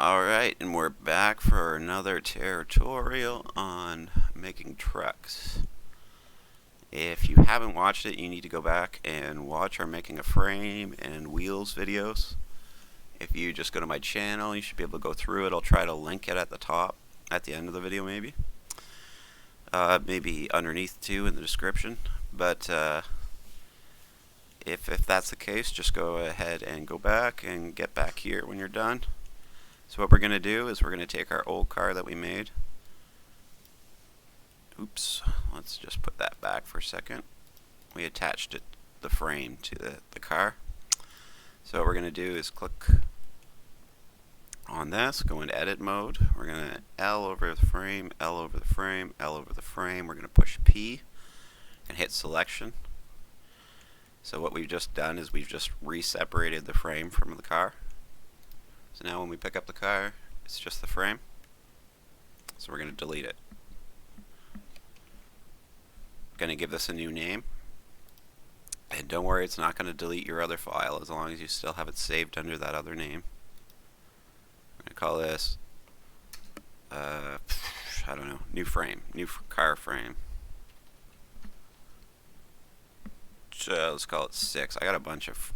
Alright, and we're back for another tutorial on making trucks. If you haven't watched it, you need to go back and watch our making a frame and wheels videos. If you just go to my channel, you should be able to go through it. I'll try to link it at the top, at the end of the video maybe. Maybe underneath too in the description. But if that's the case, just go ahead and go back and get back here when you're done. So what we're going to do is we're going to take our old car that we made. Oops, let's just put that back for a second. We attached the frame to the car. So what we're going to do is click on this, go into edit mode. We're going to L over the frame, L over the frame, L over the frame. We're going to push P and hit selection. So what we've just done is we've just re-separated the frame from the car. So now when we pick up the car, it's just the frame. So we're going to delete it. Going to give this a new name. And don't worry, it's not going to delete your other file as long as you still have it saved under that other name. I'm going to call this, I don't know, new frame, new car frame. So let's call it 6. I got a bunch of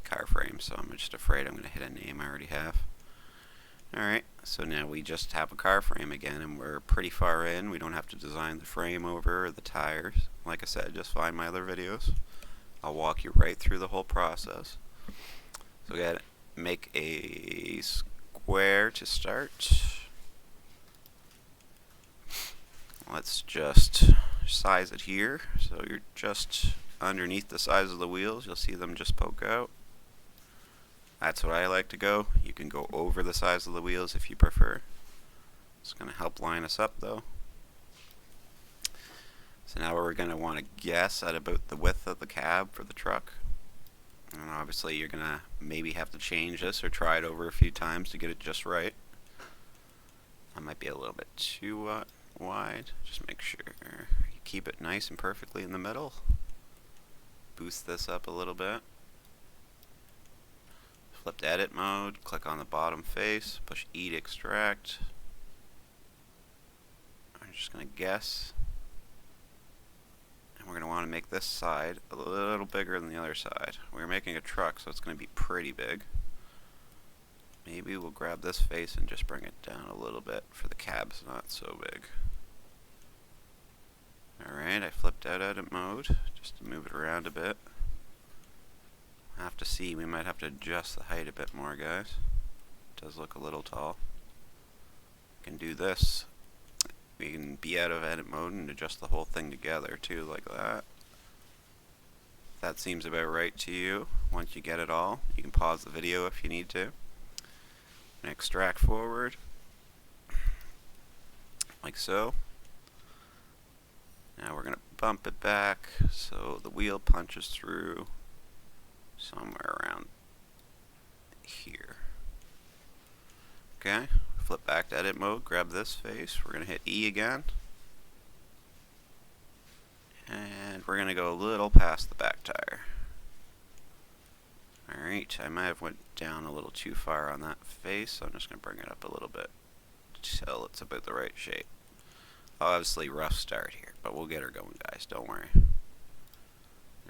car frames, so I'm just afraid I'm going to hit a name I already have. Alright, so now we just have a car frame again, and we're pretty far in. We don't have to design the frame over or the tires. Like I said, just find my other videos. I'll walk you right through the whole process. So we gotta make a square to start. Let's just size it here. So you're just underneath the size of the wheels. You'll see them just poke out. That's what I like to go. You can go over the size of the wheels if you prefer. It's going to help line us up though. So now we're going to want to guess at about the width of the cab for the truck. And obviously you're going to maybe have to change this or try it over a few times to get it just right. That might be a little bit too wide. Just make sure you keep it nice and perfectly in the middle. Boost this up a little bit. Flip to edit mode, click on the bottom face, push E to extract. I'm just going to guess. And we're going to want to make this side a little bigger than the other side. We're making a truck, so it's going to be pretty big. Maybe we'll grab this face and just bring it down a little bit for the cab's not so big. Alright, I flipped out edit mode just to move it around a bit. Have to see, we might have to adjust the height a bit more, guys. It does look a little tall. We can do this. We can be out of edit mode and adjust the whole thing together too, like that. If that seems about right to you. Once you get it all, you can pause the video if you need to. And extract forward. Like so. Now we're going to bump it back so the wheel punches through somewhere around here. Okay, flip back to edit mode, grab this face, we're going to hit E again, and we're going to go a little past the back tire. Alright, I might have went down a little too far on that face, so I'm just going to bring it up a little bit till it's about the right shape. Obviously rough start here, but we'll get her going, guys, don't worry. I'm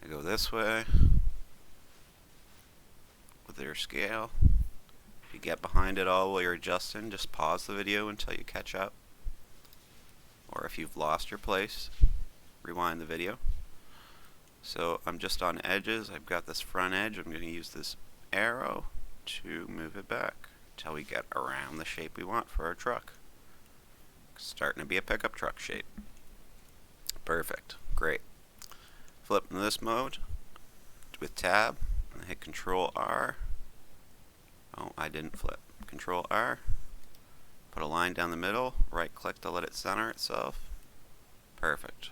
going to go this way with your scale. If you get behind it all while you're adjusting, just pause the video until you catch up. Or if you've lost your place, rewind the video. So I'm just on edges. I've got this front edge. I'm going to use this arrow to move it back until we get around the shape we want for our truck. It's starting to be a pickup truck shape. Perfect. Great. Flip into this mode with tab. Hit Control R. Oh, I didn't flip. Control R. Put a line down the middle. Right click to let it center itself. Perfect.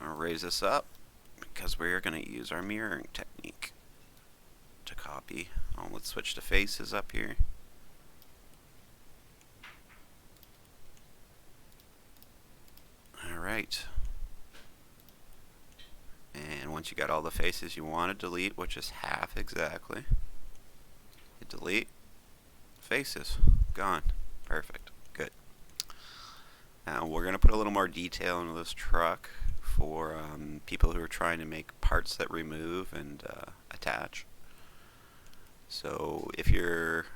I'll raise this up because we're going to use our mirroring technique to copy. Oh, let's switch to faces up here. Alright. And once you got all the faces you want to delete, which is half exactly, hit delete. Faces. Gone. Perfect. Good. Now we're going to put a little more detail into this truck for people who are trying to make parts that remove and attach. So if you're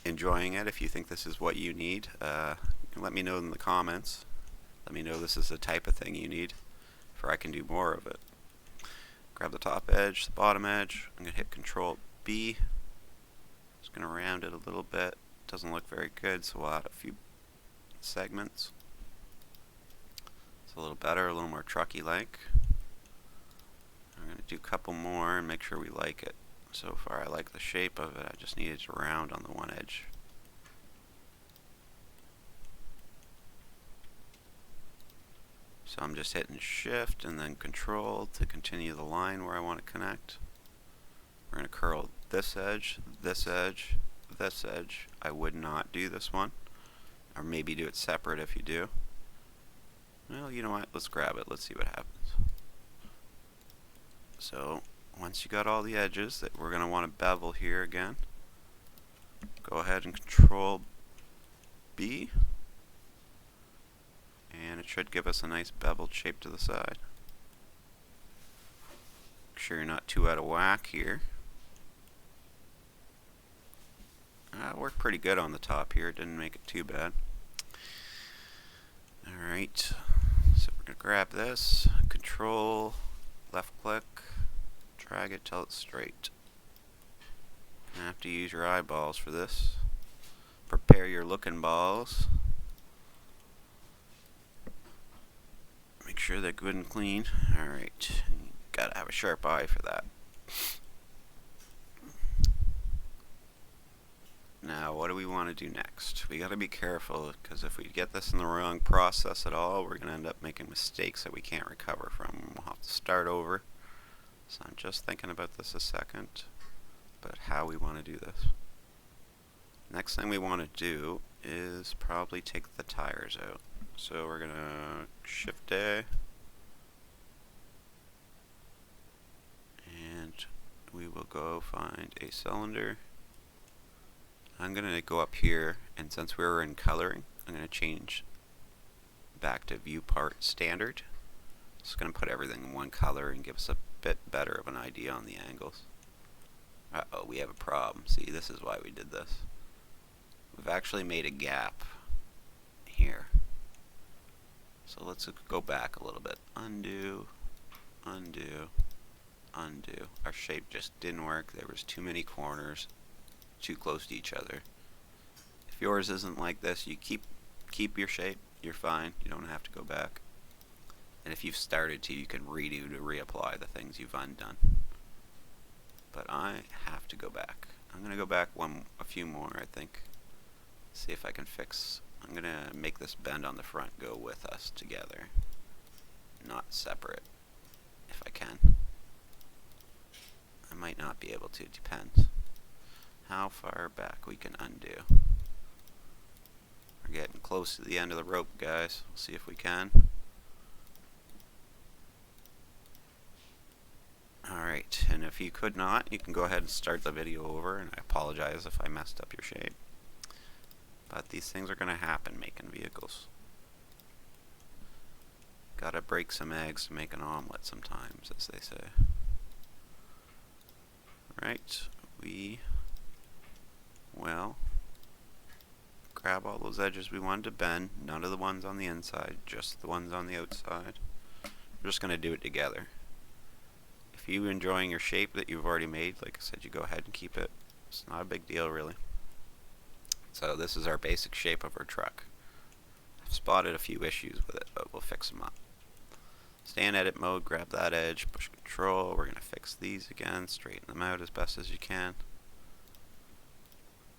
enjoying it, if you think this is what you need, let me know in the comments. Let me know this is the type of thing you need, for I can do more of it. Grab the top edge, the bottom edge. I'm going to hit Control B. Just going to round it a little bit. Doesn't look very good, so we'll add a few segments. It's a little better, a little more trucky-like. I'm going to do a couple more and make sure we like it. So far I like the shape of it, I just need it to round on the one edge. So I'm just hitting Shift and then Control to continue the line where I want to connect. We're going to curl this edge, this edge, this edge. I would not do this one, or maybe do it separate if you do. Well, you know what, let's grab it, let's see what happens. So once you got all the edges, that we're going to want to bevel here again. Go ahead and Control B, and it should give us a nice beveled shape to the side. Make sure you're not too out of whack here. Worked pretty good on the top here, didn't make it too bad. Alright, so we're going to grab this, Control, left click, drag it till it's straight. You have to use your eyeballs for this. Prepare your looking balls. Make sure they're good and clean. Alright, gotta have a sharp eye for that. Now, what do we want to do next? We gotta be careful, because if we get this in the wrong process at all, we're gonna end up making mistakes that we can't recover from. We'll have to start over. So I'm just thinking about this a second, but how we want to do this. Next thing we want to do is probably take the tires out. So we're gonna Shift A, and we will go find a cylinder. I'm gonna go up here, and since we were in coloring, I'm gonna change back to View Part Standard. It's gonna put everything in one color and give us a bit better of an idea on the angles. Uh-oh, we have a problem. See, this is why we did this. We've actually made a gap here. So let's go back a little bit. Undo, undo, undo. Our shape just didn't work. There was too many corners, too close to each other. If yours isn't like this, you keep your shape, you're fine. You don't have to go back. And if you've started to, you can redo to reapply the things you've undone. But I have to go back. I'm going to go back a few more, I think. See if I can fix. I'm going to make this bend on the front go with us together, not separate, if I can. I might not be able to, it depends how far back we can undo. We're getting close to the end of the rope, guys. We'll see if we can. Alright, and if you could not, you can go ahead and start the video over, and I apologize if I messed up your shape. But these things are going to happen making vehicles. Gotta break some eggs to make an omelet sometimes, as they say. Right, we will grab all those edges we wanted to bend, none of the ones on the inside, just the ones on the outside. We're just going to do it together. If you're enjoying your shape that you've already made, like I said, you go ahead and keep it. It's not a big deal, really. So this is our basic shape of our truck. I've spotted a few issues with it, but we'll fix them up. Stay in edit mode, grab that edge, push Control. We're going to fix these again, straighten them out as best as you can.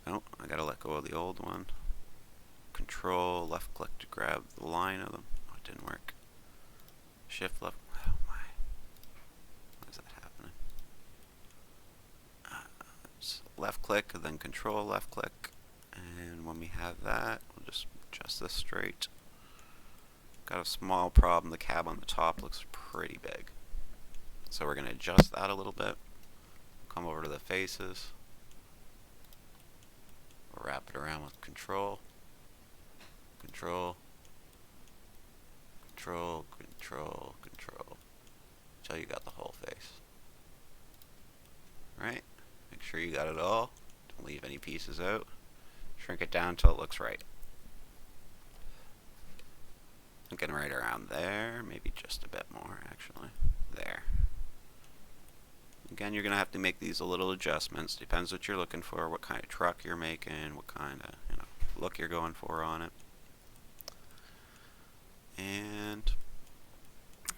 Oh, I got to let go of the old one. Control, left click to grab the line of them. Oh, it didn't work. Shift left. Oh my. Why is that happening? Left click, and then Control, left click. And when we have that, we'll just adjust this straight. Got a small problem. The cab on the top looks pretty big. So we're going to adjust that a little bit. Come over to the faces. down with control, control, control, control, control, until you got the whole face. Right? Make sure you got it all. Don't leave any pieces out. Shrink it down until it looks right. Looking right around there, maybe just a bit more actually. There. Again, you're going to have to make these a little adjustments. Depends what you're looking for, what kind of truck you're making, what kind of look you're going for on it. And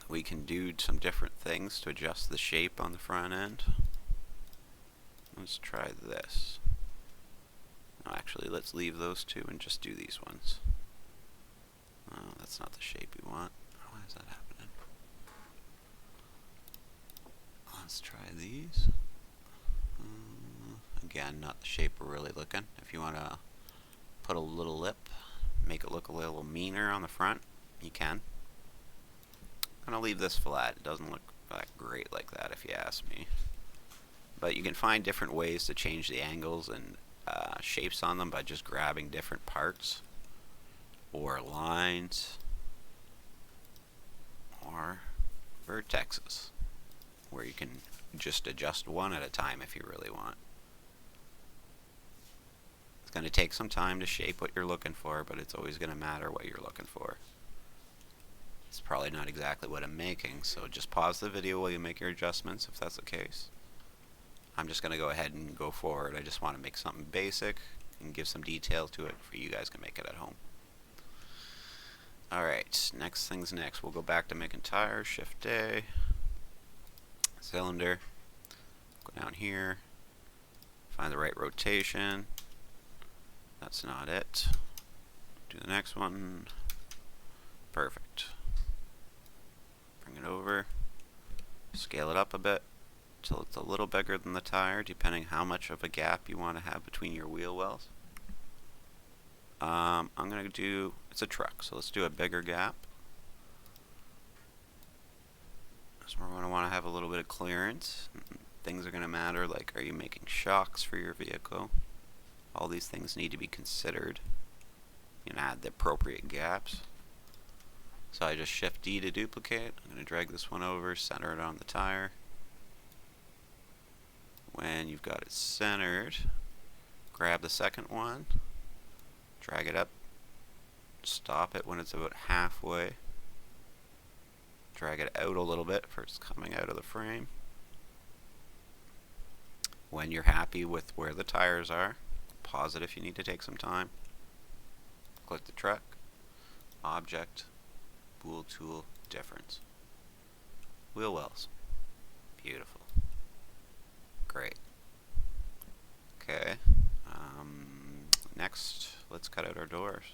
we can do some different things to adjust the shape on the front end. Let's try this. No, actually, let's leave those two and just do these ones. Oh, that's not the shape we want. Why is that happening? Let's try these. Again, not the shape we're really looking. If you want to put a little lip, make it look a little meaner on the front, you can. I'm going to leave this flat. It doesn't look that great like that if you ask me. But you can find different ways to change the angles and shapes on them by just grabbing different parts or lines or vertexes, where you can just adjust one at a time if you really want. It's going to take some time to shape what you're looking for, but it's always going to matter what you're looking for. It's probably not exactly what I'm making, so just pause the video while you make your adjustments if that's the case. I'm just going to go ahead and go forward. I just want to make something basic and give some detail to it for you guys can make it at home. Alright, next thing's next. We'll go back to making tires, Shift A, cylinder, go down here, find the right rotation. That's not it. Do the next one. Perfect. Bring it over, scale it up a bit until it's a little bigger than the tire, depending how much of a gap you want to have between your wheel wells. I'm going to do, it's a truck, so let's do a bigger gap. So we're going to want to have a little bit of clearance. Things are going to matter, like are you making shocks for your vehicle? All these things need to be considered. You can add the appropriate gaps. So I just Shift D to duplicate. I'm going to drag this one over, center it on the tire. When you've got it centered, grab the second one, drag it up, stop it when it's about halfway, drag it out a little bit for it's coming out of the frame. When you're happy with where the tires are, pause it if you need to take some time. Click the truck, object, bool tool, difference. Wheel wells. Beautiful. Great. Okay. Next, let's cut out our doors.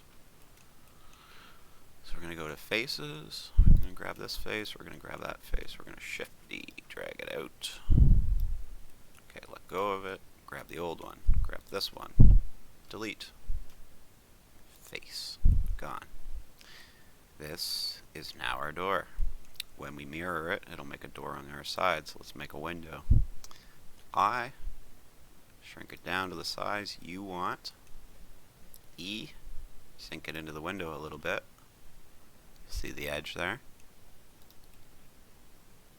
So we're going to go to faces. We're going to grab this face. We're going to grab that face. We're going to Shift D, drag it out. Okay, let go of it. Grab the old one. Grab this one. Delete. Face. Gone. This is now our door. When we mirror it, it'll make a door on the other side, so let's make a window. I, shrink it down to the size you want. E, sink it into the window a little bit. See the edge there?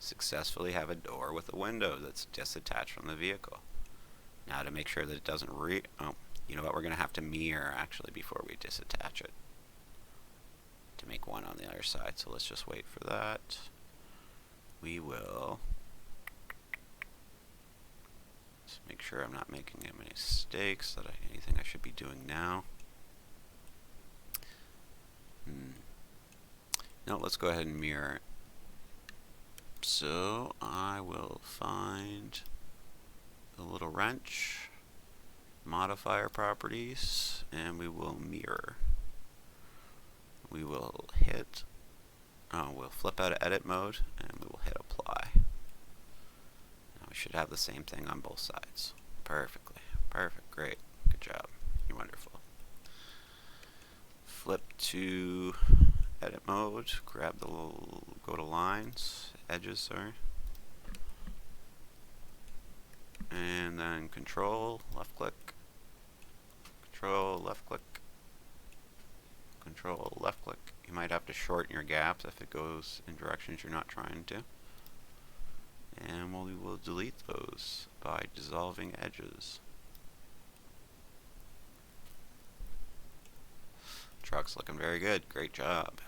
Successfully have a door with a window that's disattached from the vehicle. Now to make sure that it doesn't you know what, we're going to have to mirror actually before we disattach it to make one on the other side, so let's just wait for that. We will just make sure I'm not making any mistakes, anything I should be doing now. No, let's go ahead and mirror it. So I will find the little wrench, modifier properties, and we will mirror. We will hit, we'll flip out of edit mode, and we will hit apply. Now we should have the same thing on both sides. Perfectly. Perfect. Great. Good job. You're wonderful. Flip to edit mode, grab the little, go to lines, edges, sorry. And then control, left click, Control left click. Control left click. You might have to shorten your gaps if it goes in directions you're not trying to. And we will delete those by dissolving edges. Truck's looking very good. Great job.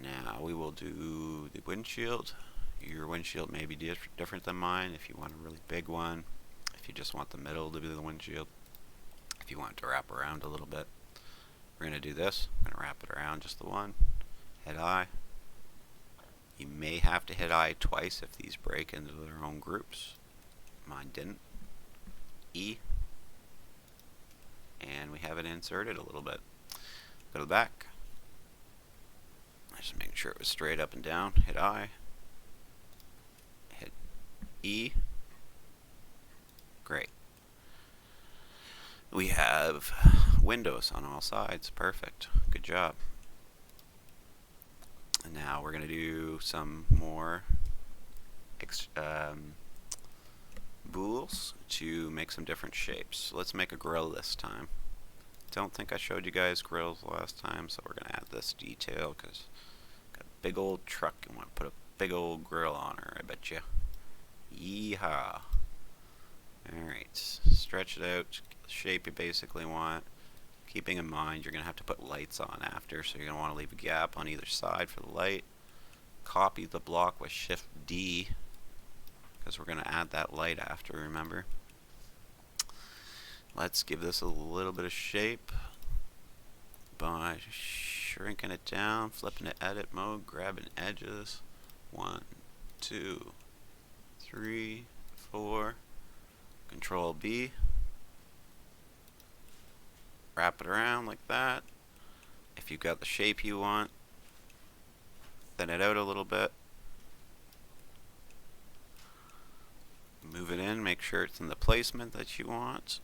Now we will do the windshield. Your windshield may be different than mine if you want a really big one, if you just want the middle to be the windshield, if you want it to wrap around a little bit. We're going to do this. I'm going to wrap it around just the one. Hit I. You may have to hit I twice if these break into their own groups. Mine didn't. E. And we have it inserted a little bit. Go to the back. Just making sure it was straight up and down. Hit I. Hit E. Great. We have windows on all sides. Perfect. Good job. And now we're going to do some more bools to make some different shapes. Let's make a grill this time. Don't think I showed you guys grills last time, so we're going to add this detail because got a big old truck and want to put a big old grill on her, I bet you. Yeehaw. Alright, stretch it out, get the shape you basically want. Keeping in mind you're going to have to put lights on after, so you're going to want to leave a gap on either side for the light. Copy the block with Shift D, because we're going to add that light after, remember. Let's give this a little bit of shape by shrinking it down, flipping to edit mode, grabbing edges. 1, 2, 3, 4. Control B. Wrap it around like that. If you've got the shape you want, thin it out a little bit. Move it in, make sure it's in the placement that you want.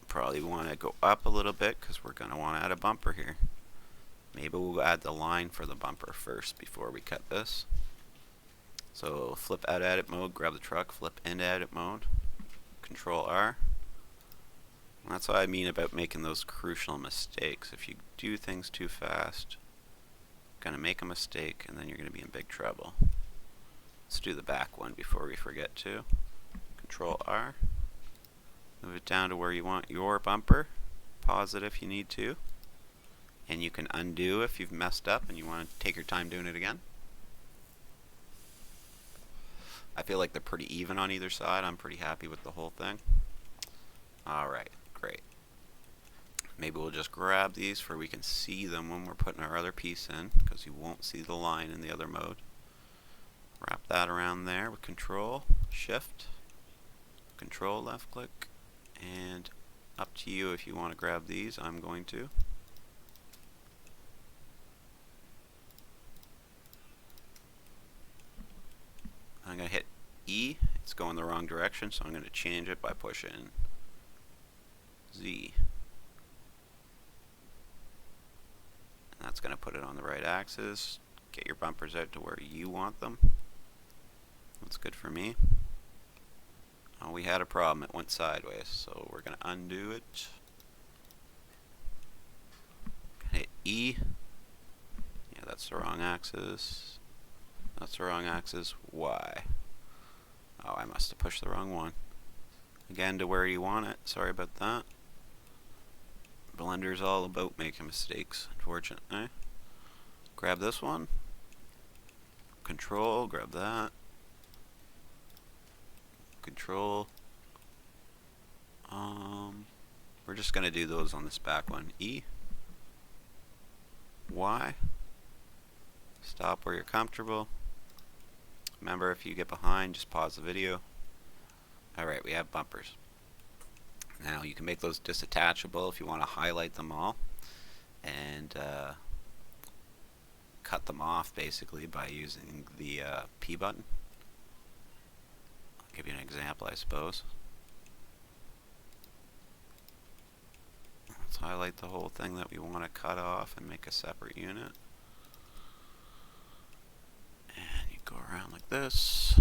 Probably want to go up a little bit because we're going to want to add a bumper here. Maybe we'll add the line for the bumper first before we cut this. So flip out of edit mode, grab the truck, flip into edit mode, Control R. And that's what I mean about making those crucial mistakes. If you do things too fast, you're going to make a mistake and then you're going to be in big trouble. Let's do the back one before we forget to. Control R. Move it down to where you want your bumper. Pause it if you need to. And you can undo if you've messed up and you want to take your time doing it again. I feel like they're pretty even on either side. I'm pretty happy with the whole thing. Alright, great. Maybe we'll just grab these where we can see them when we're putting our other piece in, because you won't see the line in the other mode. Wrap that around there with Control, Shift, Control left click, and up to you if you want to grab these. I'm going to. I'm going to hit E. It's going the wrong direction, so I'm going to change it by pushing Z. And that's going to put it on the right axis. Get your bumpers out to where you want them. That's good for me. Oh, we had a problem. It went sideways, so we're going to undo it. Hit E. Yeah, that's the wrong axis. That's the wrong axis. Y. Oh, I must have pushed the wrong one. Again, to where you want it. Sorry about that. Blender's all about making mistakes, unfortunately. Grab this one. Control, grab that. Control. We're just going to do those on this back one. E. Y. Stop where you're comfortable. Remember, if you get behind, just pause the video. Alright, we have bumpers. Now, you can make those disattachable if you want to highlight them all and cut them off, basically, by using the P button. I'll give you an example, I suppose. Let's highlight the whole thing that we want to cut off and make a separate unit. And you go around like this.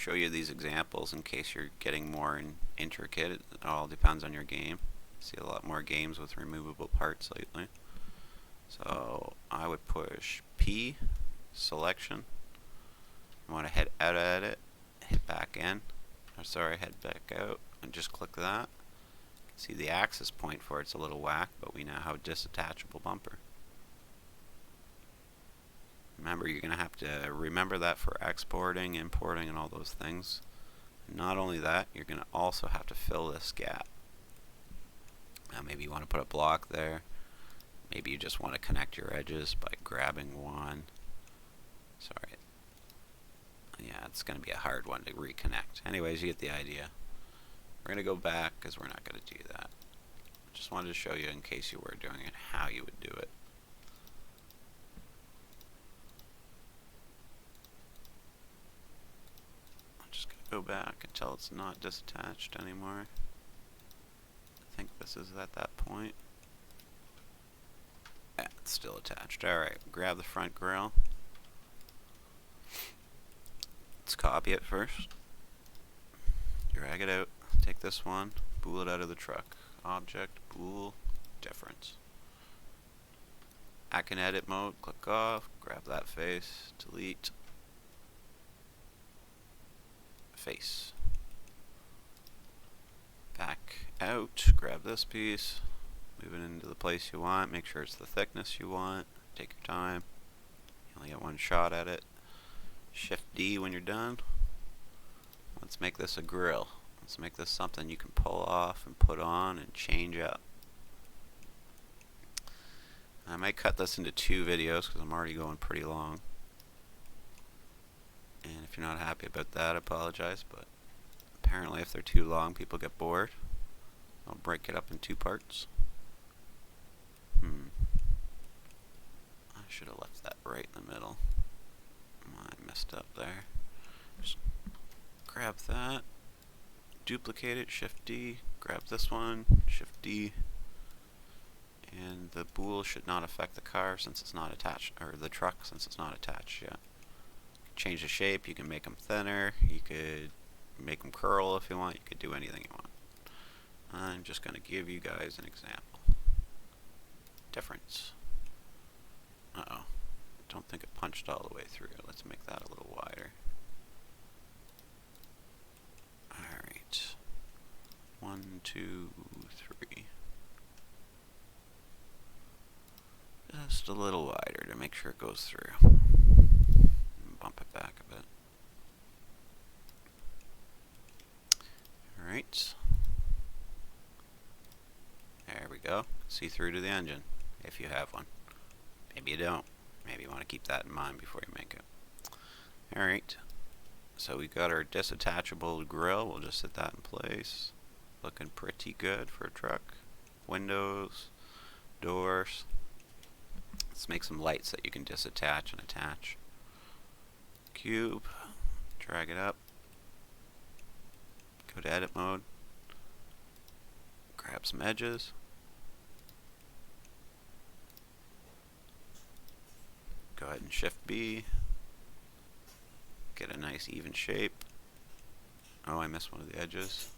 show you these examples in case you're getting more intricate. It all depends on your game. I see a lot more games with removable parts lately. So I would push P, selection. You want to head out of edit, hit back in, or sorry, head back out, and just click that. See the axis point for it's a little whack, but we now have a disattachable bumper. Remember, you're going to have to remember that for exporting, importing, and all those things. Not only that, you're going to also have to fill this gap. Now maybe you want to put a block there. Maybe you just want to connect your edges by grabbing one. Sorry. Yeah, it's going to be a hard one to reconnect. Anyways, you get the idea. We're going to go back because we're not going to do that. Just wanted to show you in case you were doing it, how you would do it. I'm just going to go back until it's not disattached anymore. I think this is at that point. Yeah, it's still attached. Alright, grab the front grille. Let's copy it first. Drag it out. Take this one, bool it out of the truck. Object, bool, difference. Back in edit mode, click off, grab that face, delete, face. Back out, grab this piece, move it into the place you want, make sure it's the thickness you want, take your time. You only get one shot at it. Shift D when you're done. Let's make this a grill. Let's make this something you can pull off and put on and change up. I might cut this into 2 videos because I'm already going pretty long. And if you're not happy about that, I apologize, but apparently if they're too long, people get bored. I'll break it up in 2 parts. I should have left that right in the middle. I messed up there. Just grab that. Duplicate it, Shift D, grab this one, Shift D, and the bool should not affect the car since it's not attached, or the truck since it's not attached yet. Change the shape, you can make them thinner, you could make them curl if you want, you could do anything you want. I'm just going to give you guys an example. Difference. Uh-oh, don't think it punched all the way through. Let's make that a little wider. Alright. 1, 2, 3. Just a little wider to make sure it goes through. And bump it back a bit. Alright. There we go. See through to the engine, if you have one. Maybe you don't. Maybe you want to keep that in mind before you make it. Alright. So we got our disattachable grill. We'll just set that in place. Looking pretty good for a truck. Windows, doors. Let's make some lights that you can disattach and attach. Cube. Drag it up. Go to edit mode. Grab some edges. Go ahead and Shift B. Get a nice even shape. Oh, I missed one of the edges.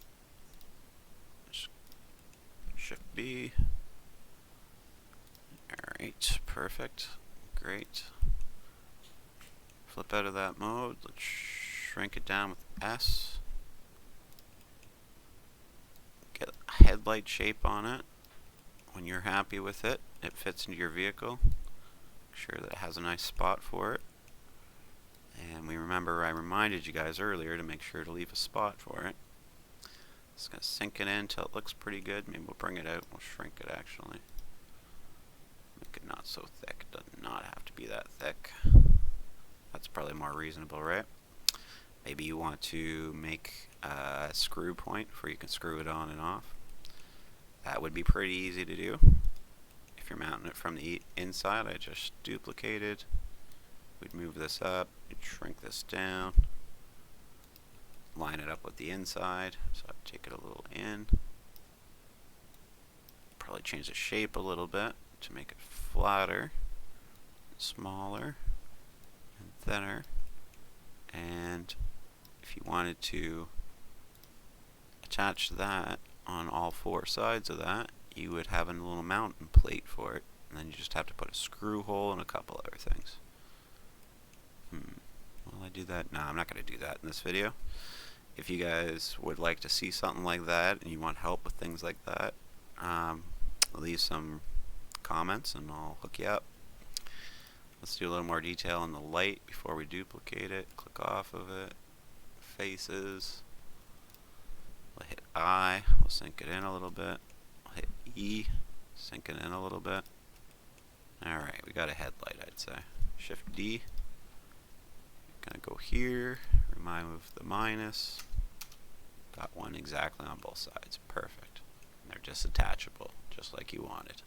Shift B. Alright, perfect. Great. Flip out of that mode. Let's shrink it down with S. Get a headlight shape on it. When you're happy with it, it fits into your vehicle. Make sure that it has a nice spot for it. And we remember I reminded you guys earlier to make sure to leave a spot for it. Just going to sink it in until it looks pretty good. Maybe we'll bring it out. We'll shrink it actually. Make it not so thick. It does not have to be that thick. That's probably more reasonable, right? Maybe you want to make a screw point where you can screw it on and off. That would be pretty easy to do. If you're mounting it from the inside, I just duplicated. We'd move this up, we'd shrink this down, line it up with the inside, so I'd take it a little in. Probably change the shape a little bit to make it flatter, smaller, and thinner. And if you wanted to attach that on all four sides of that, you would have a little mounting plate for it, and then you just have to put a screw hole and a couple other things. Will I do that? No, I'm not going to do that in this video. If you guys would like to see something like that and you want help with things like that, leave some comments and I'll hook you up. Let's do a little more detail on the light before we duplicate it. Click off of it. Faces. We'll hit I. We'll sink it in a little bit. We'll hit E. Sink it in a little bit. Alright, we got a headlight, I'd say. Shift D. Gonna go here. Remove the minus. Got one exactly on both sides. Perfect. And they're just attachable, just like you wanted.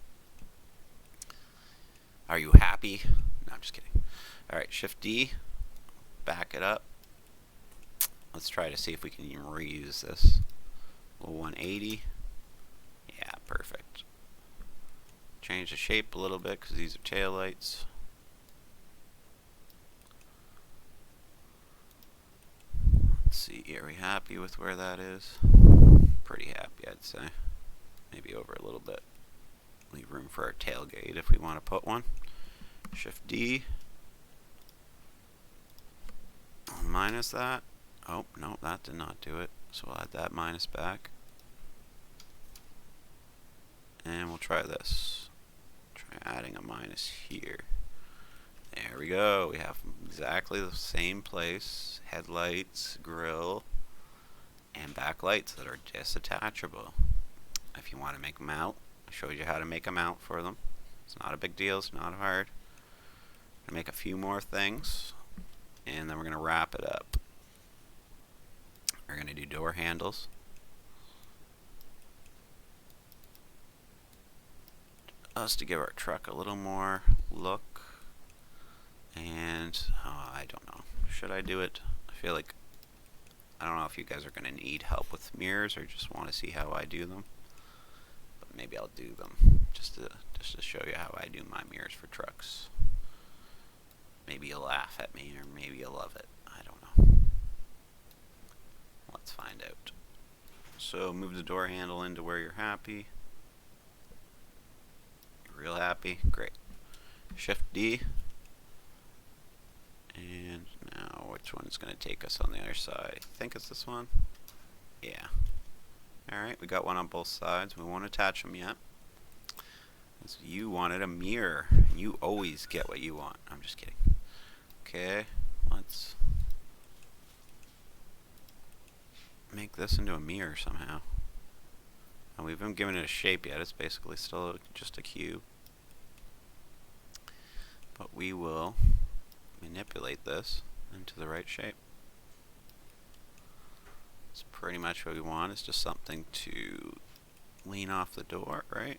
Are you happy? No, I'm just kidding. Alright, Shift D. Back it up. Let's try to see if we can even reuse this. A 180. Yeah, perfect. Change the shape a little bit because these are tail lights. Let's see, are we happy with where that is? Pretty happy, I'd say. Maybe over a little bit. Leave room for our tailgate if we want to put one. Shift D. Minus that. Oh, no, that did not do it. So we'll add that minus back. And we'll try this. Try adding a minus here. There we go. We have exactly the same place. Headlights, grille, and backlights that are disattachable. If you want to make them out, I showed you how to make them out for them. It's not a big deal. It's not hard. I'm going to make a few more things, and then we're going to wrap it up. We're going to do door handles. Us to give our truck a little more look. And I don't know. Should I do it? I feel like I don't know if you guys are going to need help with mirrors or just want to see how I do them. But maybe I'll do them just to show you how I do my mirrors for trucks. Maybe you'll laugh at me or maybe you'll love it. I don't know. Let's find out. So move the door handle into where you're happy. You're real happy? Great. Shift D. And now which one is going to take us on the other side? I think it's this one. Yeah. Alright, we got one on both sides. We won't attach them yet. You wanted a mirror. You always get what you want. I'm just kidding. Okay, let's make this into a mirror somehow. And we haven't given it a shape yet. It's basically still just a cube. But we will manipulate this into the right shape. It's pretty much what we want. It's just something to lean off the door, right?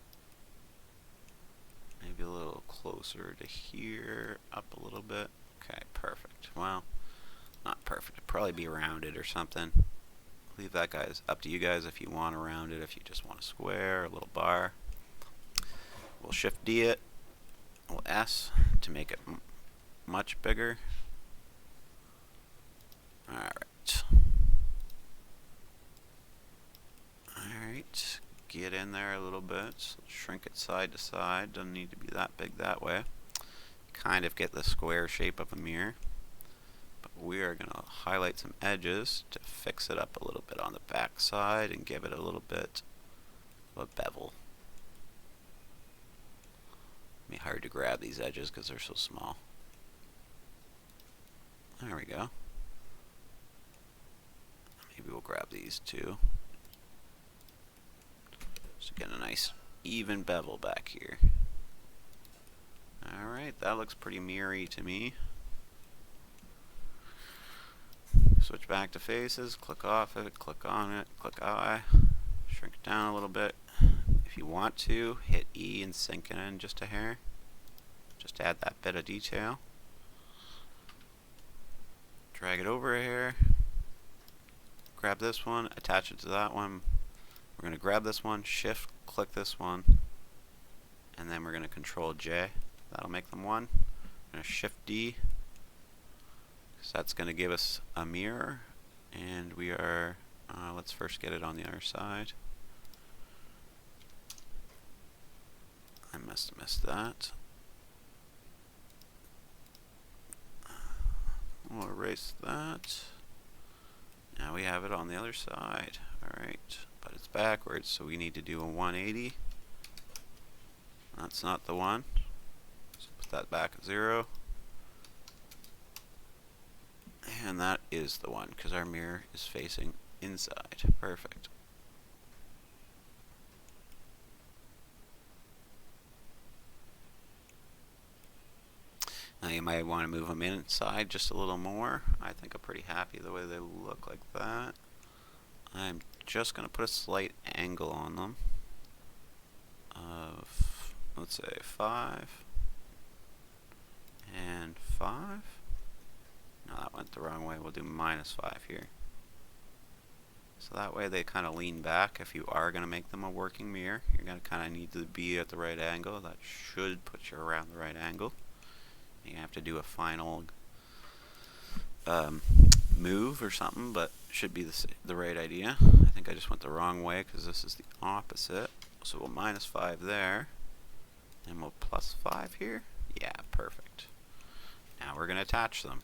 Maybe a little closer to here, up a little bit. Okay, perfect. Well, not perfect. It'd probably be rounded or something. Leave that, guys, up to you guys if you want to round it, if you just want a square, a little bar. We'll Shift D it. We'll S to make it much bigger. Alright. Alright. Get in there a little bit. So shrink it side to side. Doesn't need to be that big that way. Kind of get the square shape of a mirror. But we are going to highlight some edges to fix it up a little bit on the back side and give it a little bit of a bevel. It's hard to grab these edges because they're so small. There we go. Maybe we'll grab these too. Just get a nice even bevel back here. Alright, that looks pretty mirror-y to me. Switch back to faces, click off it, click on it, click I, shrink it down a little bit. If you want to, hit E and sink it in just a hair. Just add that bit of detail. Drag it over here. Grab this one, attach it to that one. We're going to grab this one, shift, click this one, and then we're going to Control J. That'll make them one. I'm going to Shift D, because that's going to give us a mirror. And we are, let's first get it on the other side. I must have missed that. We'll erase that. Now we have it on the other side. Alright, but it's backwards, so we need to do a 180. That's not the one. So put that back at 0. And that is the one, because our mirror is facing inside. Perfect. Now you might want to move them inside just a little more. I think I'm pretty happy the way they look like that. I'm just going to put a slight angle on them of, let's say, 5 and 5. No, that went the wrong way. We'll do -5 here. So that way they kind of lean back. If you are going to make them a working mirror, you're going to kind of need to be at the right angle. That should put you around the right angle. You have to do a final move or something, but should be the right idea. I think I just went the wrong way because this is the opposite. So we'll -5 there, and we'll +5 here. Yeah, perfect. Now we're going to attach them.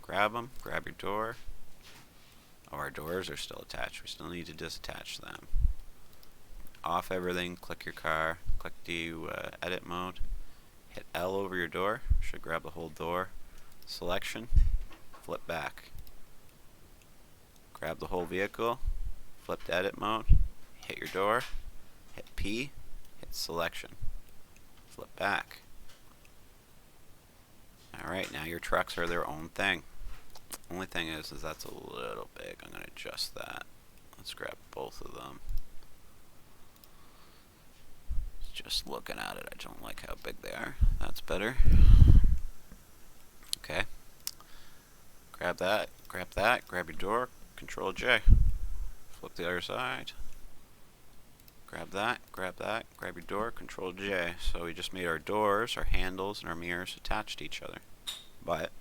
Grab them, grab your door. Oh, our doors are still attached. We still need to disattach them. Off everything, click your car, click the edit mode. Hit L over your door, should grab the whole door. Selection, flip back. Grab the whole vehicle, flip to edit mode, hit your door, hit P, hit selection, flip back. Alright, now your trucks are their own thing. Only thing is that's a little big. I'm going to adjust that. Let's grab both of them. Just looking at it, I don't like how big they are. That's better. Okay. Grab that, grab your door, Control J. Flip the other side. Grab that, grab your door, Control J. So we just made our doors, our handles, and our mirrors attached to each other. But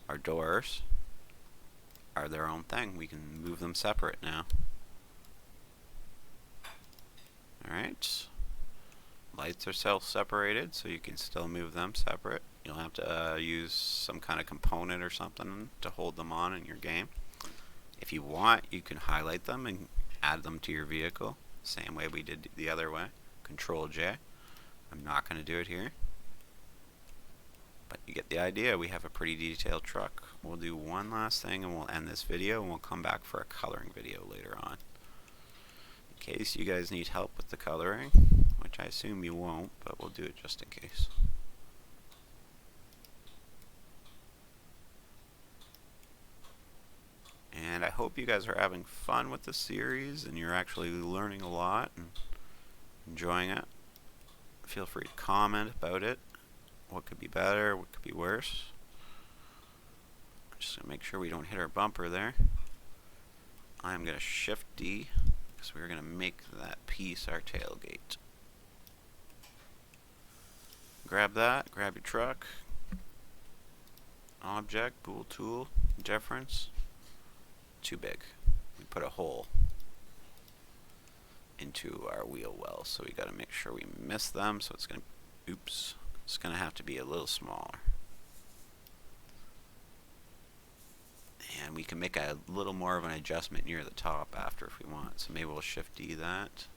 our doors are their own thing. We can move them separate now. Alright. Lights are self-separated, so you can still move them separate. You'll have to use some kind of component or something to hold them on in your game. If you want, you can highlight them and add them to your vehicle. Same way we did the other way. Control J. I'm not going to do it here. But you get the idea. We have a pretty detailed truck. We'll do one last thing and we'll end this video, and we'll come back for a coloring video later on. In case you guys need help with the coloring, which I assume you won't, but we'll do it just in case. And I hope you guys are having fun with the series and you're actually learning a lot and enjoying it. Feel free to comment about it. What could be better, what could be worse. Just to make sure we don't hit our bumper there. I'm going to Shift D because we're going to make that piece our tailgate. Grab that, grab your truck. Object, bool tool, difference. Too big. We put a hole into our wheel well, so we got to make sure we miss them. So it's going to, oops, it's going to have to be a little smaller. And we can make a little more of an adjustment near the top after if we want. So maybe we'll Shift D that.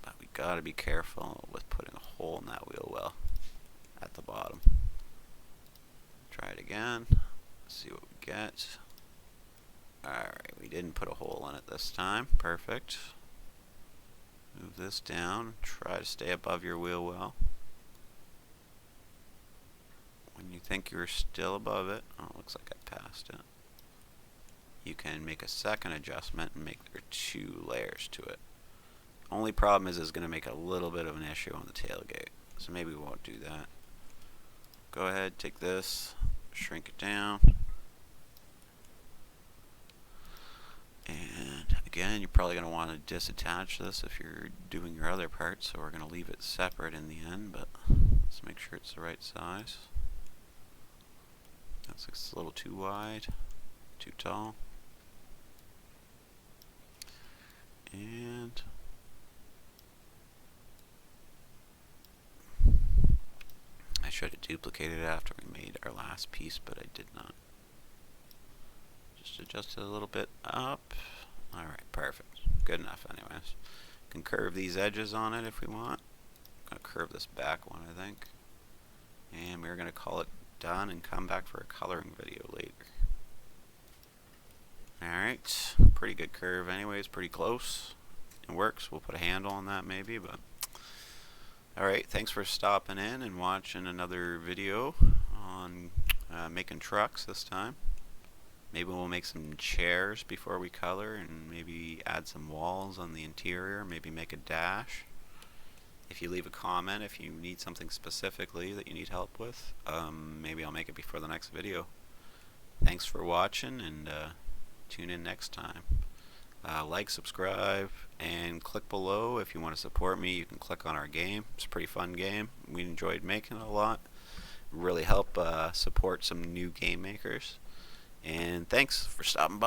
But we got to be careful with putting a hole in that wheel well at the bottom. Try it again. See what we get. Alright, we didn't put a hole in it this time. Perfect. Move this down. Try to stay above your wheel well. When you think you're still above it, oh, it looks like I passed it. You can make a second adjustment and make there 2 layers to it. Only problem is it's going to make a little bit of an issue on the tailgate. So maybe we won't do that. Go ahead, take this, shrink it down. And again, you're probably going to want to disattach this if you're doing your other parts, so we're going to leave it separate in the end, but let's make sure it's the right size. That's a little too wide. too tall. And I should have duplicated it after we made our last piece, but I did not. Just adjust it a little bit up. Alright, perfect. Good enough anyways. Can curve these edges on it if we want. I'm going to curve this back one, I think. And we're going to call it done and come back for a coloring video later. Alright, pretty good curve anyways, pretty close. It works. We'll put a handle on that maybe, but alright, thanks for stopping in and watching another video on making trucks this time. Maybe we'll make some chairs before we color and maybe add some walls on the interior, maybe make a dash. If you leave a comment if you need something specifically that you need help with, maybe I'll make it before the next video. Thanks for watching, and tune in next time. Like, subscribe, and click below if you want to support me. You can click on our game. It's a pretty fun game. We enjoyed making it a lot. Really help support some new game makers. And thanks for stopping by.